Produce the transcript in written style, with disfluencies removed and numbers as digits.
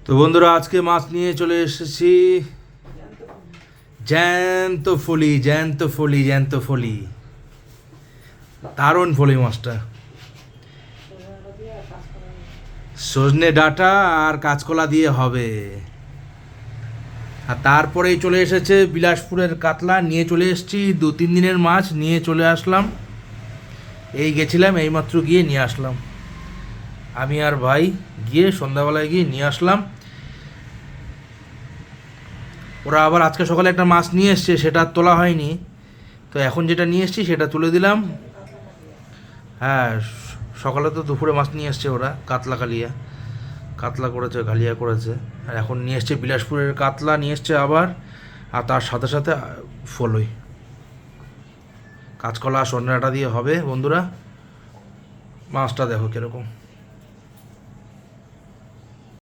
তো বন্ধুরা আজকে মাছ নিয়ে চলে এসেছি জ্যান্ত ফলি জ্যান্ত ফলি জ্যান্ত ফলি দারুণ ফলি মাছটা সজনে ডাঁটা আর কাঁচকলা দিয়ে হবে। আর তারপরেই চলে এসেছে বিলাসপুরের কাতলা নিয়ে চলে এসেছি, 2-3 দিনের মাছ নিয়ে চলে আসলাম। এই গেছিলাম এইমাত্র গিয়ে নিয়ে আসলাম, আমি আর ভাই গিয়ে সন্ধ্যাবেলায় গিয়ে নিয়ে আসলাম। ওরা আবার আজকে সকালে একটা মাছ নিয়ে এসছে, সেটা আর তোলা হয়নি, তো এখন যেটা নিয়ে এসছি সেটা তুলে দিলাম। হ্যাঁ, সকালে তো দুপুরে মাছ নিয়ে এসছে ওরা, কাতলা করেছে, ঘালিয়া করেছে। আর এখন নিয়ে এসছে বিলাসপুরের কাতলা নিয়ে এসছে আবার, আর তার সাথে সাথে ফলই কাঁচকলা সন্ধ্যাটা দিয়ে হবে। বন্ধুরা মাছটা দেখো কীরকম।